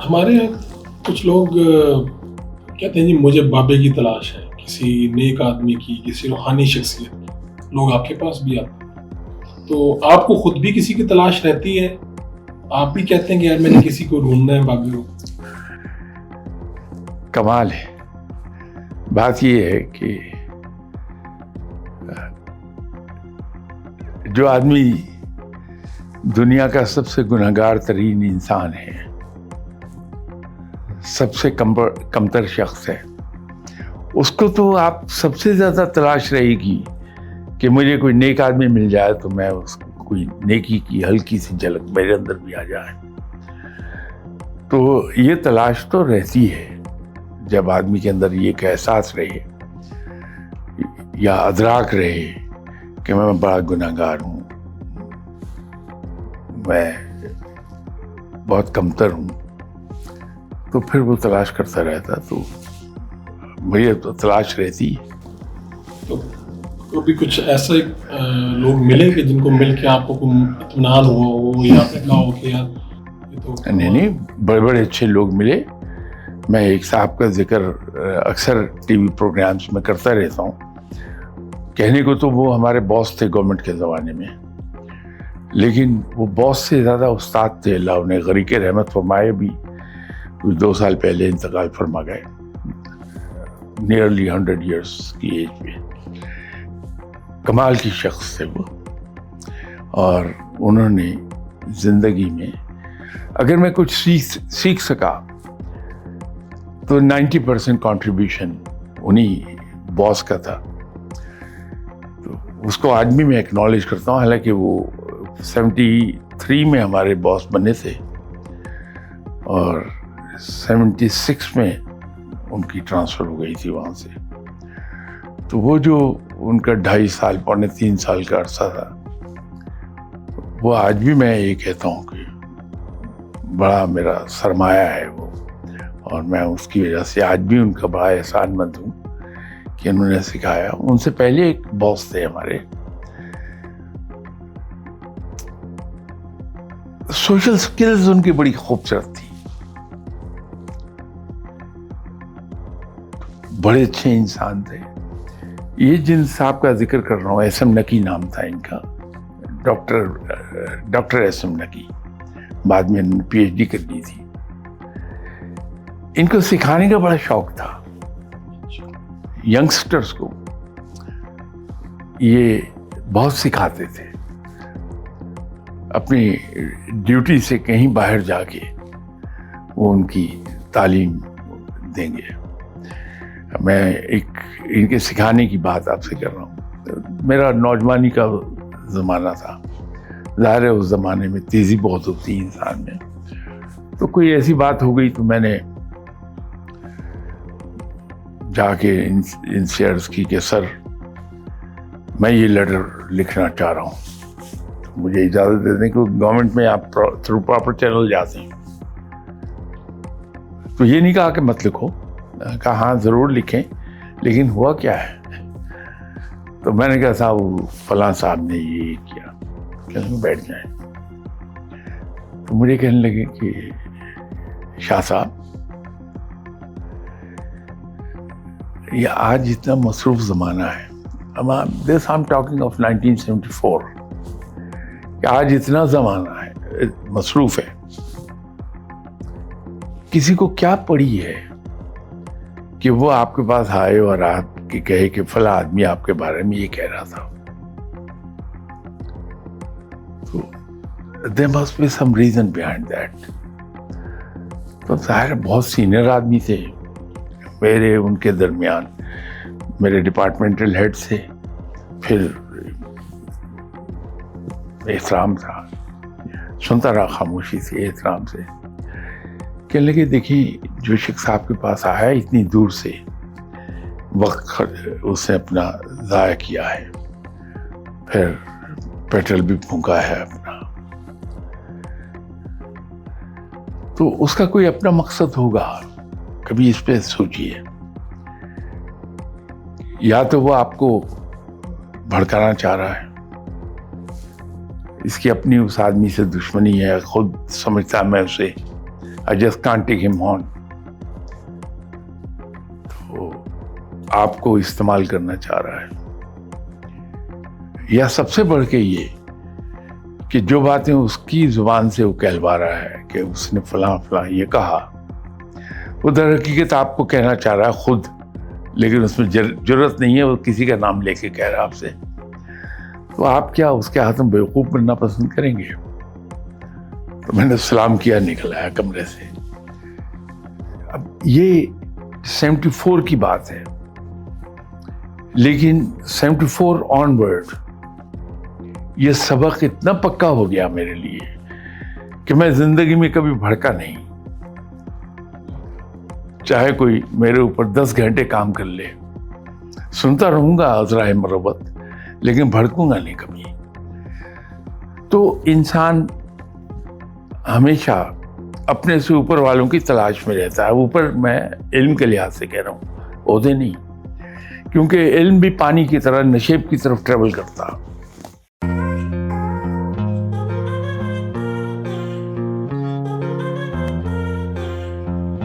ہمارے یہاں کچھ لوگ کہتے ہیں جی مجھے بابے کی تلاش ہے، کسی نیک آدمی کی، کسی روحانی شخصیت کی. لوگ آپ کے پاس بھی آتے ہیں، تو آپ کو خود بھی کسی کی تلاش رہتی ہے؟ آپ بھی کہتے ہیں کہ یار میں نے کسی کو ڈھونڈنا ہے بابے کو؟ کمال ہے. بات یہ ہے کہ جو آدمی دنیا کا سب سے گنہگار ترین انسان ہے، سب سے کمتر شخص ہے، اس کو تو آپ سب سے زیادہ تلاش رہے گی کہ مجھے کوئی نیک آدمی مل جائے تو میں اس کو کوئی نیکی کی ہلکی سی جھلک میرے اندر بھی آ جائے. تو یہ تلاش تو رہتی ہے جب آدمی کے اندر یہ ایک احساس رہے یا ادراک رہے کہ میں بڑا گنہگار ہوں، میں بہت کمتر ہوں، تو پھر وہ تلاش کرتا رہتا. تو مجھے تو تلاش رہتی. تو کبھی کچھ ایسے لوگ ملے کہ جن کو مل کے آپ کو اطمینان ہوا ہو یا آپ نے کہا ہو کہ یار یہ تو نہیں، بڑے بڑے اچھے لوگ ملے. میں ایک صاحب کا ذکر اکثر ٹی وی پروگرامز میں کرتا رہتا ہوں. کہنے کو تو وہ ہمارے باس تھے گورنمنٹ کے زمانے میں، لیکن وہ باس سے زیادہ استاد تھے. اللہ انہیں غریق رحمت فرمائے. بھی کچھ 2 سال پہلے انتقال فرما گئے، نیئرلی 100 ایئرس کی ایج پہ. کمال کی شخص تھے وہ، اور انہوں نے زندگی میں اگر میں کچھ سیکھ سکا تو 90% کنٹریبیوشن انہی باس کا تھا. تو اس کو آج بھی میں ایکنالج کرتا ہوں. حالانکہ وہ 73 میں ہمارے باس بنے تھے اور 76 میں ان کی ٹرانسفر ہو گئی تھی وہاں سے. تو وہ جو ان کا 2.5 سال 3 سال کا عرصہ تھا، وہ آج بھی میں یہ کہتا ہوں کہ بڑا میرا سرمایہ ہے وہ. اور میں اس کی وجہ سے آج بھی ان کا بڑا احسان مند ہوں کہ انہوں نے سکھایا. ان سے پہلے ایک باس تھے ہمارے، سوشل سکلز ان کی بڑی خوبصورت تھی، بڑے اچھے انسان تھے. یہ جن صاحب کا ذکر کر رہا ہوں، ایس ایم نقی نام تھا ان کا، ڈاکٹر ایس ایم نقی. بعد میں انہوں نے پی ایچ ڈی کر لی تھی. ان کو سکھانے کا بڑا شوق تھا ینگسٹرز کو. یہ بہت سکھاتے تھے. اپنی ڈیوٹی سے کہیں باہر جا کے وہ ان کی تعلیم دیں گے. میں ایک ان کے سکھانے کی بات آپ سے کر رہا ہوں. میرا نوجوانی کا زمانہ تھا. ظاہر ہے اس زمانے میں تیزی بہت ہوتی ہے انسان میں. تو کوئی ایسی بات ہو گئی تو میں نے جا کے ان سے عرض کی کہ سر میں یہ لیٹر لکھنا چاہ رہا ہوں، مجھے اجازت دے دیں کہ گورنمنٹ میں آپ تھرو پراپر چینل جاتے ہیں. تو یہ نہیں کہا کہ مت لکھو، کہا ہاں ضرور لکھیں، لیکن ہوا کیا ہے. تو میں نے کہا صاحب فلاں صاحب نے یہ کیا، کہ بیٹھ جائیں. تو مجھے کہنے لگے کہ شاہ صاحب یہ آج اتنا مصروف زمانہ ہے. This I'm talking of 1974. کہ آج اتنا زمانہ ہے، مصروف ہے، کسی کو کیا پڑی ہے کہ وہ آپ کے پاس آئے اور آپ کے کہے کہ فلاں آدمی آپ کے بارے میں یہ کہہ رہا تھا. تو there must be some reason behind that. تو ظاہر بہت سینئر آدمی تھے میرے، ان کے درمیان میرے ڈپارٹمنٹل ہیڈ سے پھر احترام تھا. سنتا رہا خاموشی سے، احترام سے. کہنے لگے دیکھیں جو شخص آپ کے پاس آیا اتنی دور سے، وقت اس نے اپنا ضائع کیا ہے، پھر پیٹرول بھی پھونکا ہے اپنا، تو اس کا کوئی اپنا مقصد ہوگا. کبھی اس پہ سوچیے. یا تو وہ آپ کو بھڑکانا چاہ رہا ہے، اس کی اپنی اس آدمی سے دشمنی ہے، خود سمجھتا میں اسے I just can't take him on. تو آپ کو استعمال کرنا چاہ رہا ہے، یا سب سے بڑھ کے یہ کہ جو باتیں اس کی زبان سے وہ کہلوا رہا ہے کہ اس نے فلاں فلاں یہ کہا، وہ در حقیقت آپ کو کہنا چاہ رہا ہے خود، لیکن اس میں جرت نہیں ہے، وہ کسی کا نام لے کے کہہ رہا ہے آپ سے. تو آپ کیا اس کے ہاتھ میں بیوقوف بننا پسند کریں گے؟ تو میں نے سلام کیا، نکل آیا کمرے سے. اب یہ 74 کی بات ہے، لیکن 74 آنورڈ یہ سبق اتنا پکا ہو گیا میرے لیے کہ میں زندگی میں کبھی بھڑکا نہیں. چاہے کوئی میرے اوپر 10 گھنٹے کام کر لے، سنتا رہوں گا عذرائے مربت، لیکن بھڑکوں گا نہیں کبھی. تو انسان ہمیشہ اپنے سے اوپر والوں کی تلاش میں رہتا ہے. اوپر میں علم کے لحاظ سے کہہ رہا ہوں، عہدے نہیں، کیونکہ علم بھی پانی کی طرح نشیب کی طرف ٹریول کرتا.